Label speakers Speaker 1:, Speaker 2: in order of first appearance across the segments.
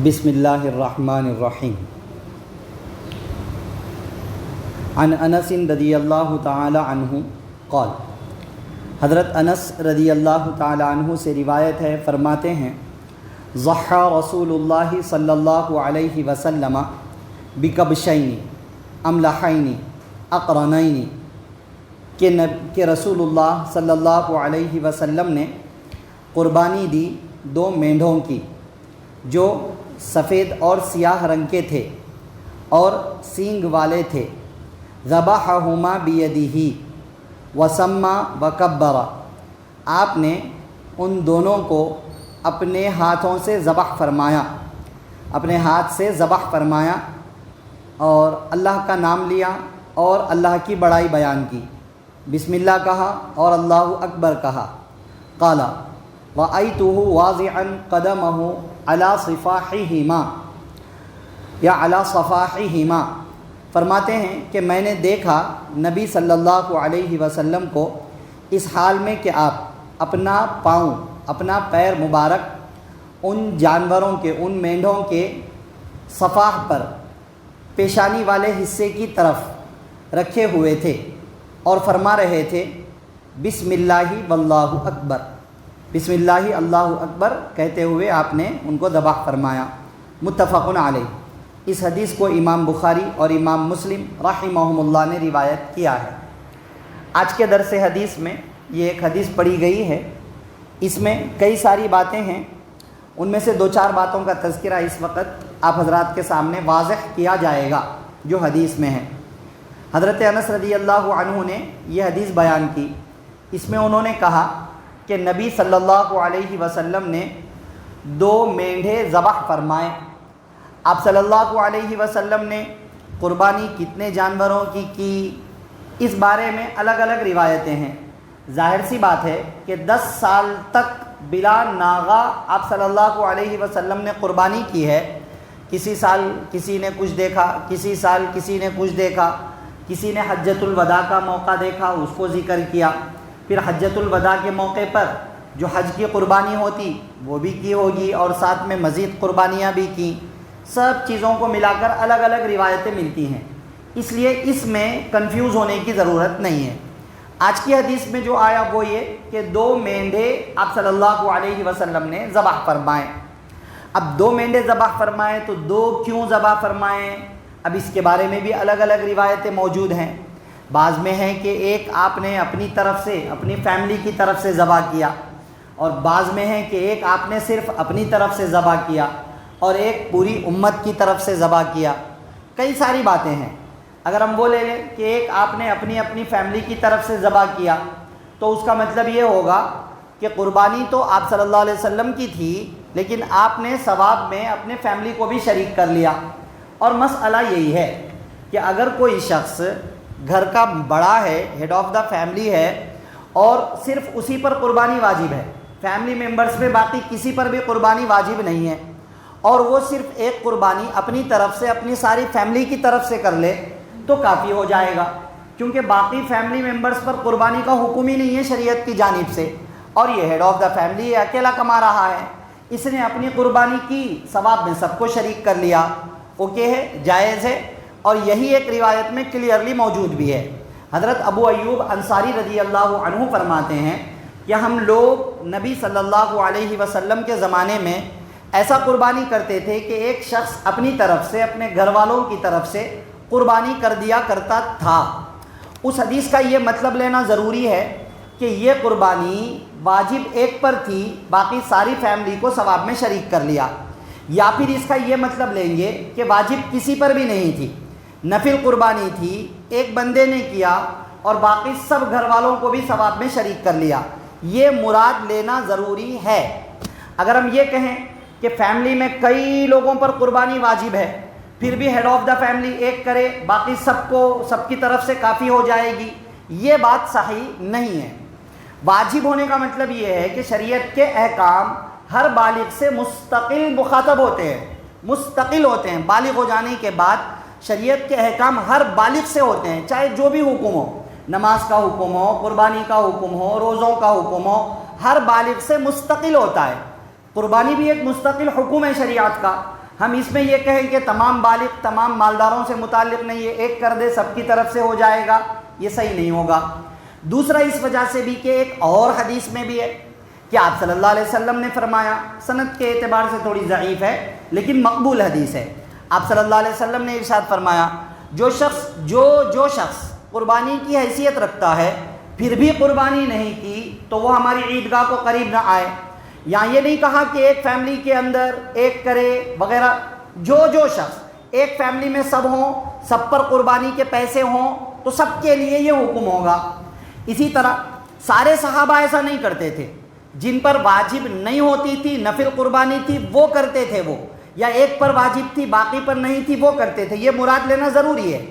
Speaker 1: بسم اللہ الرحمن الرحیم۔ عن انس رضی اللہ تعالی عنہ قال، حضرت انس رضی اللہ تعالی عنہ سے روایت ہے، فرماتے ہیں ضحى رسول اللہ صلی اللہ علیہ وسلم بکبشین املحین اقرنین، کہ رسول اللہ صلی اللہ علیہ وسلم نے قربانی دی دو مینڈھوں کی جو سفید اور سیاہ رنگ کے تھے اور سینگ والے تھے۔ ذبحہما بیدہ وسمى وکبر، آپ نے ان دونوں کو اپنے ہاتھوں سے ذبح فرمایا، اپنے ہاتھ سے ذبح فرمایا اور اللہ کا نام لیا اور اللہ کی بڑائی بیان کی، بسم اللہ کہا اور اللہ اکبر کہا۔ قال رأیتہ واضعا قدمہ علی صفاحہما یا علی صفاحہما، فرماتے ہیں کہ میں نے دیکھا نبی صلی اللہ علیہ وسلم کو اس حال میں کہ آپ اپنا پاؤں، اپنا پیر مبارک ان جانوروں کے، ان مینڈھوں کے صفاح پر، پیشانی والے حصے کی طرف رکھے ہوئے تھے اور فرما رہے تھے بسم اللہ واللہ اکبر، بسم اللہ اللہ اکبر کہتے ہوئے آپ نے ان کو ذبح فرمایا۔ متفق علیہ۔ اس حدیث کو امام بخاری اور امام مسلم رحمہم اللہ نے روایت کیا ہے۔ آج کے درس حدیث میں یہ ایک حدیث پڑھی گئی ہے، اس میں کئی ساری باتیں ہیں، ان میں سے دو چار باتوں کا تذکرہ اس وقت آپ حضرات کے سامنے واضح کیا جائے گا جو حدیث میں ہے۔ حضرت انس رضی اللہ عنہ نے یہ حدیث بیان کی، اس میں انہوں نے کہا کہ نبی صلی اللہ علیہ وسلم نے دو مینڈھے ذبح فرمائے۔ آپ صلی اللہ علیہ وسلم نے قربانی کتنے جانوروں کی اس بارے میں الگ الگ روایتیں ہیں۔ ظاہر سی بات ہے کہ 10 سال تک بلا ناغہ آپ صلی اللہ علیہ وسلم نے قربانی کی ہے۔ کسی سال کسی نے کچھ دیکھا، کسی سال کسی نے کچھ دیکھا، کسی نے حجۃ الوداع کا موقع دیکھا، اس کو ذکر کیا، پھر حجۃ الوداع کے موقع پر جو حج کی قربانی ہوتی وہ بھی کی ہوگی اور ساتھ میں مزید قربانیاں بھی کی۔ سب چیزوں کو ملا کر الگ الگ روایتیں ملتی ہیں، اس لیے اس میں کنفیوز ہونے کی ضرورت نہیں ہے۔ آج کی حدیث میں جو آیا وہ یہ کہ دو مینڈھے آپ صلی اللہ علیہ وسلم نے ذبح فرمائے۔ اب دو مینڈھے ذبح فرمائے تو دو کیوں ذبح فرمائے، اب اس کے بارے میں بھی الگ الگ روایتیں موجود ہیں۔ بعض میں ہے کہ ایک آپ نے اپنی طرف سے، اپنی فیملی کی طرف سے ذبح کیا، اور بعض میں ہے کہ ایک آپ نے صرف اپنی طرف سے ذبح کیا اور ایک پوری امت کی طرف سے ذبح کیا۔ کئی ساری باتیں ہیں۔ اگر ہم وہ لے لیں کہ ایک آپ نے اپنی فیملی کی طرف سے ذبح کیا تو اس کا مطلب یہ ہوگا کہ قربانی تو آپ صلی اللہ علیہ وسلم کی تھی، لیکن آپ نے ثواب میں اپنے فیملی کو بھی شریک کر لیا۔ اور مسئلہ یہی ہے کہ اگر کوئی شخص گھر کا بڑا ہے، ہیڈ آف دا فیملی ہے، اور صرف اسی پر قربانی واجب ہے، فیملی ممبرز میں باقی کسی پر بھی قربانی واجب نہیں ہے، اور وہ صرف ایک قربانی اپنی طرف سے، اپنی ساری فیملی کی طرف سے کر لے تو کافی ہو جائے گا، کیونکہ باقی فیملی ممبرز پر قربانی کا حکم ہی نہیں ہے شریعت کی جانب سے، اور یہ ہیڈ آف دا فیملی ہے، اکیلا کما رہا ہے، اس نے اپنی قربانی کی، ثواب میں سب کو شریک کر لیا، اوکے ہے، جائز ہے، اور یہی ایک روایت میں کلیئرلی موجود بھی ہے۔ حضرت ابو ایوب انصاری رضی اللہ عنہ فرماتے ہیں کہ ہم لوگ نبی صلی اللہ علیہ وسلم کے زمانے میں ایسا قربانی کرتے تھے کہ ایک شخص اپنی طرف سے، اپنے گھر والوں کی طرف سے قربانی کر دیا کرتا تھا۔ اس حدیث کا یہ مطلب لینا ضروری ہے کہ یہ قربانی واجب ایک پر تھی، باقی ساری فیملی کو ثواب میں شریک کر لیا، یا پھر اس کا یہ مطلب لیں گے کہ واجب کسی پر بھی نہیں تھی، نفل قربانی تھی، ایک بندے نے کیا اور باقی سب گھر والوں کو بھی ثواب میں شریک کر لیا۔ یہ مراد لینا ضروری ہے۔ اگر ہم یہ کہیں کہ فیملی میں کئی لوگوں پر قربانی واجب ہے، پھر بھی ہیڈ آف دا فیملی ایک کرے، باقی سب کو، سب کی طرف سے کافی ہو جائے گی، یہ بات صحیح نہیں ہے۔ واجب ہونے کا مطلب یہ ہے کہ شریعت کے احکام ہر بالغ سے مستقل مخاطب ہوتے ہیں، مستقل ہوتے ہیں۔ بالغ ہو جانے کے بعد شریعت کے احکام ہر بالغ سے ہوتے ہیں، چاہے جو بھی حکم ہو، نماز کا حکم ہو، قربانی کا حکم ہو، روزوں کا حکم ہو، ہر بالغ سے مستقل ہوتا ہے۔ قربانی بھی ایک مستقل حکم ہے شریعت کا، ہم اس میں یہ کہیں کہ تمام بالغ تمام مالداروں سے متعلق نہیں ہے، ایک کر دے سب کی طرف سے ہو جائے گا، یہ صحیح نہیں ہوگا۔ دوسرا اس وجہ سے بھی کہ ایک اور حدیث میں بھی ہے کہ آپ صلی اللہ علیہ وسلم نے فرمایا، سند کے اعتبار سے تھوڑی ضعیف ہے لیکن مقبول حدیث ہے، آپ صلی اللہ علیہ وسلم نے ارشاد فرمایا، جو شخص قربانی کی حیثیت رکھتا ہے پھر بھی قربانی نہیں کی تو وہ ہماری عیدگاہ کو قریب نہ آئے۔ یہاں یہ نہیں کہا کہ ایک فیملی کے اندر ایک کرے وغیرہ، جو شخص ایک فیملی میں سب ہوں، سب پر قربانی کے پیسے ہوں تو سب کے لیے یہ حکم ہوگا۔ اسی طرح سارے صحابہ ایسا نہیں کرتے تھے، جن پر واجب نہیں ہوتی تھی نفل قربانی تھی وہ کرتے تھے، وہ یا ایک پر واجب تھی باقی پر نہیں تھی وہ کرتے تھے، یہ مراد لینا ضروری ہے،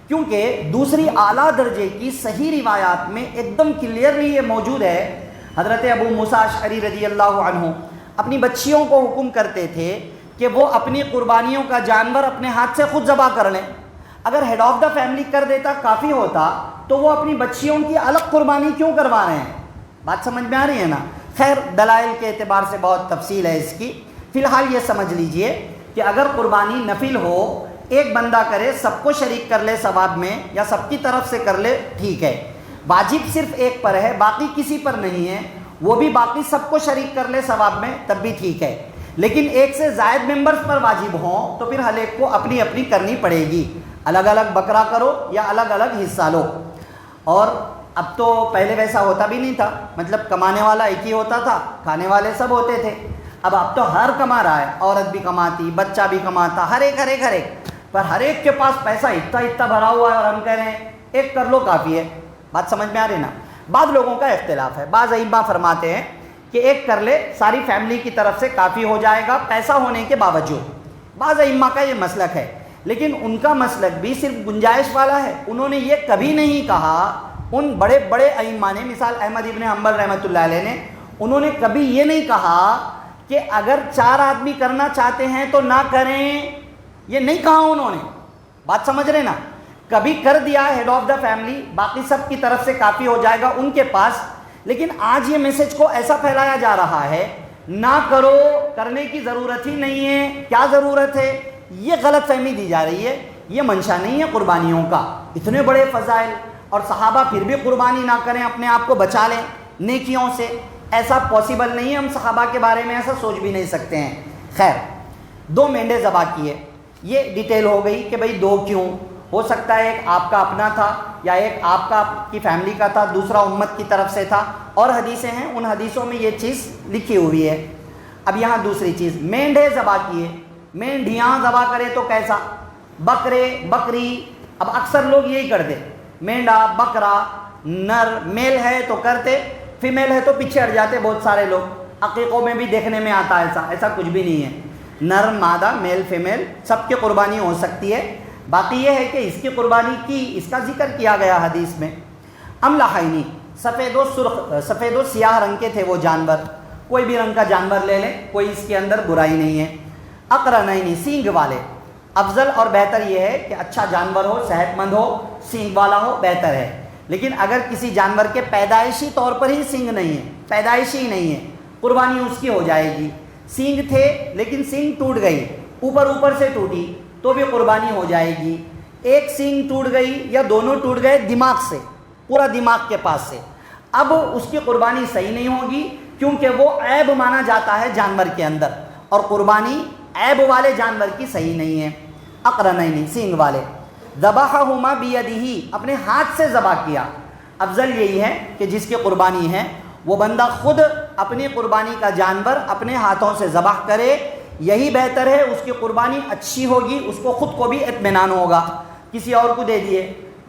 Speaker 1: کیونکہ دوسری اعلیٰ درجے کی صحیح روایات میں ایک دم کلیئرلی یہ موجود ہے۔ حضرت ابو موسیٰ اشعری رضی اللہ عنہ اپنی بچیوں کو حکم کرتے تھے کہ وہ اپنی قربانیوں کا جانور اپنے ہاتھ سے خود ذبح کر لیں۔ اگر ہیڈ آف دا فیملی کر دیتا کافی ہوتا تو وہ اپنی بچیوں کی الگ قربانی کیوں کروا رہے ہیں؟ بات سمجھ میں آ رہی ہے نا؟ خیر دلائل کے اعتبار سے بہت تفصیل ہے اس کی، فی الحال یہ سمجھ لیجئے کہ اگر قربانی نفل ہو، ایک بندہ کرے سب کو شریک کر لے ثواب میں یا سب کی طرف سے کر لے ٹھیک ہے، واجب صرف ایک پر ہے باقی کسی پر نہیں ہے، وہ بھی باقی سب کو شریک کر لے ثواب میں تب بھی ٹھیک ہے، لیکن ایک سے زائد ممبرز پر واجب ہوں تو پھر ہر ایک کو اپنی اپنی کرنی پڑے گی، الگ الگ بکرا کرو یا الگ الگ حصہ لو۔ اور اب تو پہلے ویسا ہوتا بھی نہیں تھا، مطلب کمانے والا ایک ہی ہوتا تھا، کھانے والے سب ہوتے تھے، اب تو ہر کما رہا ہے، عورت بھی کماتی، بچہ بھی کماتا، ہر ایک پر ہر ایک کے پاس پیسہ اتنا بھرا ہوا ہے اور ہم کہہ رہے ہیں ایک کر لو کافی ہے۔ بات سمجھ میں آ رہی نا؟ بعض لوگوں کا اختلاف ہے، بعض ائمہ فرماتے ہیں کہ ایک کر لے ساری فیملی کی طرف سے کافی ہو جائے گا پیسہ ہونے کے باوجود، بعض ائمہ کا یہ مسلک ہے، لیکن ان کا مسلک بھی صرف گنجائش والا ہے، انہوں نے یہ کبھی نہیں کہا، ان بڑے بڑے ائمہ نے مثال احمد ابن حنبل رحمۃ اللہ علیہ نے، انہوں نے کبھی یہ نہیں کہا کہ اگر 4 آدمی کرنا چاہتے ہیں تو نہ کریں، یہ نہیں کہا انہوں نے، بات سمجھ رہے نا؟ کبھی کر دیا ہیڈ آف دا فیملی باقی سب کی طرف سے کافی ہو جائے گا ان کے پاس، لیکن آج یہ میسج کو ایسا پھیلایا جا رہا ہے نہ کرو، کرنے کی ضرورت ہی نہیں ہے، کیا ضرورت ہے، یہ غلط فہمی دی جا رہی ہے، یہ منشا نہیں ہے قربانیوں کا، اتنے بڑے فضائل اور صحابہ پھر بھی قربانی نہ کریں، اپنے آپ کو بچا لیں نیکیوں سے، ایسا پاسبل نہیں ہے، ہم صحابہ کے بارے میں ایسا سوچ بھی نہیں سکتے ہیں۔ خیر 2 مینڈے ذبح کیے، یہ ڈیٹیل ہو گئی کہ بھئی 2 کیوں، ہو سکتا ہے ایک آپ کا اپنا تھا یا ایک آپ کا کی فیملی کا تھا، دوسرا امت کی طرف سے تھا، اور حدیثیں ہیں ان حدیثوں میں یہ چیز لکھی ہوئی ہے۔ اب یہاں دوسری چیز، مینڈے ذبح کیے، مینڈیاں ذبح کرے تو کیسا، بکرے بکری، اب اکثر لوگ یہی کرتے، مینڈا بکرا نر میل ہے تو کرتے، فیمیل ہے تو پیچھے ہٹ جاتے بہت سارے لوگ، عقیقوں میں بھی دیکھنے میں آتا ہے ایسا کچھ بھی نہیں ہے، نر مادہ میل فیمیل سب کی قربانی ہو سکتی ہے، باقی یہ ہے کہ اس کی قربانی کی، اس کا ذکر کیا گیا حدیث میں۔ املحینی، سفید و سیاہ رنگ کے تھے وہ جانور، کوئی بھی رنگ کا جانور لے لیں، کوئی اس کے اندر برائی نہیں ہے۔ اقرنینی، سینگ والے، افضل اور بہتر یہ ہے کہ اچھا جانور ہو، صحت مند ہو، سینگ والا ہو، بہتر ہے، لیکن اگر کسی جانور کے پیدائشی طور پر ہی سینگ نہیں ہے، پیدائشی نہیں ہے، قربانی اس کی ہو جائے گی، سینگ تھے لیکن سینگ ٹوٹ گئی، اوپر سے ٹوٹی تو بھی قربانی ہو جائے گی، ایک سینگ ٹوٹ گئی یا دونوں ٹوٹ گئے دماغ سے، پورا دماغ کے پاس سے، اب اس کی قربانی صحیح نہیں ہوگی کیونکہ وہ عیب مانا جاتا ہے جانور کے اندر، اور قربانی عیب والے جانور کی صحیح نہیں ہے۔ اقرنینی، سینگ والے، ذبحہما بیدہ، اپنے ہاتھ سے ذبح کیا، افضل یہی ہے کہ جس کی قربانی ہے وہ بندہ خود اپنی قربانی کا جانور اپنے ہاتھوں سے ذبح کرے، یہی بہتر ہے، اس کی قربانی اچھی ہوگی، اس کو خود کو بھی اطمینان ہوگا۔ کسی اور کو دے دیے،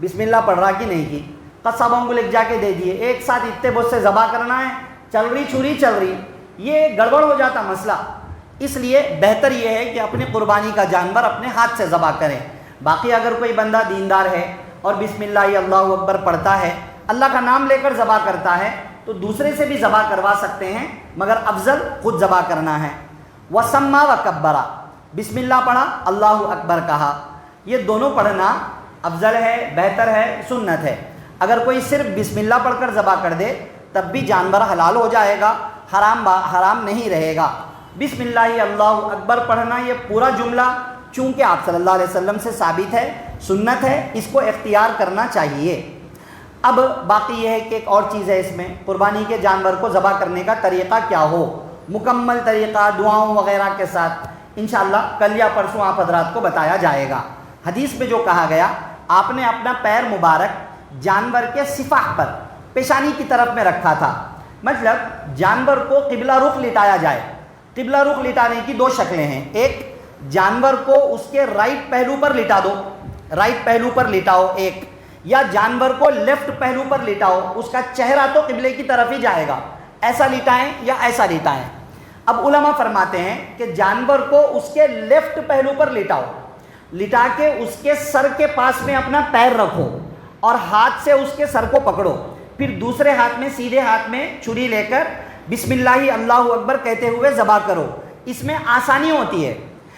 Speaker 1: بسم اللہ پڑھ رہا کہ نہیں کی، قصابوں کو لکھ جا کے دے دیے، ایک ساتھ اتنے بہت سے ذبح کرنا ہے، چل رہی چھری چل رہی، یہ گڑبڑ ہو جاتا مسئلہ، اس لیے بہتر یہ ہے کہ اپنی قربانی کا جانور اپنے ہاتھ سے ذبح کریں۔ باقی اگر کوئی بندہ دیندار ہے اور بسم اللہ اللہ اکبر پڑھتا ہے، اللہ کا نام لے کر ذبح کرتا ہے تو دوسرے سے بھی ذبح کروا سکتے ہیں، مگر افضل خود ذبح کرنا ہے۔ وسما وکبرا، بسم اللہ پڑھا، اللہ اکبر کہا، یہ دونوں پڑھنا افضل ہے، بہتر ہے، سنت ہے۔ اگر کوئی صرف بسم اللہ پڑھ کر ذبح کر دے تب بھی جانور حلال ہو جائے گا، حرام نہیں رہے گا۔ بسم اللہ اللہ اکبر پڑھنا یہ پورا جملہ چونکہ آپ صلی اللہ علیہ وسلم سے ثابت ہے، سنت ہے، اس کو اختیار کرنا چاہیے۔ اب باقی یہ ہے کہ ایک اور چیز ہے اس میں، قربانی کے جانور کو ذبح کرنے کا طریقہ کیا ہو، مکمل طریقہ دعاؤں وغیرہ کے ساتھ انشاءاللہ کل یا پرسوں آپ حضرات کو بتایا جائے گا۔ حدیث میں جو کہا گیا، آپ نے اپنا پیر مبارک جانور کے صفح پر پیشانی کی طرف میں رکھا تھا، مطلب جانور کو قبلہ رخ لٹایا جائے۔ قبلہ رخ لٹانے کی دو شکلیں ہیں، ایک جانور کو اس کے رائٹ پہلو پر لٹا دو، رائٹ پہلو پر لٹاؤ ایک، یا جانور کو لیفٹ پہلو پر لٹاؤ، اس کا چہرہ تو قبلے کی طرف ہی جائے گا، ایسا لٹائیں یا ایسا لٹائیں۔ اب علماء فرماتے ہیں کہ جانور کو اس کے لیفٹ پہلو پر لٹاؤ، لٹا کے اس کے سر کے پاس میں اپنا پیر رکھو اور ہاتھ سے اس کے سر کو پکڑو، پھر دوسرے ہاتھ میں سیدھے ہاتھ میں چھری لے کر بسم اللہ اللہ اکبر کہتے ہوئے ذبح کرو۔ اس میں آسانی ہوتی ہے،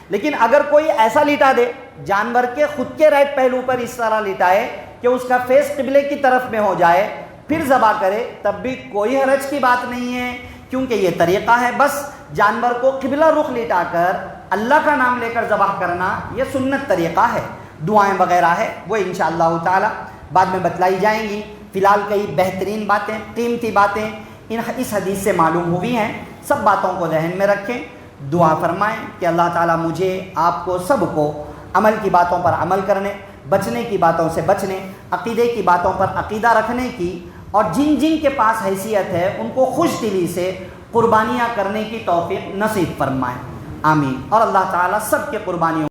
Speaker 1: لیکن اگر کوئی ایسا لٹا دے جانور کے خود کے رائٹ پہلو پر، اس طرح لٹائے کہ اس کا فیس قبلے کی طرف میں ہو جائے پھر ذبح کرے، تب بھی کوئی حرج کی بات نہیں ہے، کیونکہ یہ طریقہ ہے بس جانور کو قبلہ رخ لٹا کر اللہ کا نام لے کر ذبح کرنا، یہ سنت طریقہ ہے۔ دعائیں وغیرہ ہے وہ انشاءاللہ تعالی بعد میں بتلائی جائیں گی۔ فی الحال کئی بہترین باتیں، قیمتی باتیں اس حدیث سے معلوم ہوئی ہیں، سب باتوں کو ذہن میں رکھیں، دعا فرمائیں کہ اللہ تعالیٰ مجھے، آپ کو، سب کو عمل کی باتوں پر عمل کرنے، بچنے کی باتوں سے بچنے، عقیدے کی باتوں پر عقیدہ رکھنے کی، اور جن جن کے پاس حیثیت ہے ان کو خوش دلی سے قربانیاں کرنے کی توفیق نصیب فرمائیں، آمین۔ اور اللہ تعالیٰ سب کے قربانیوں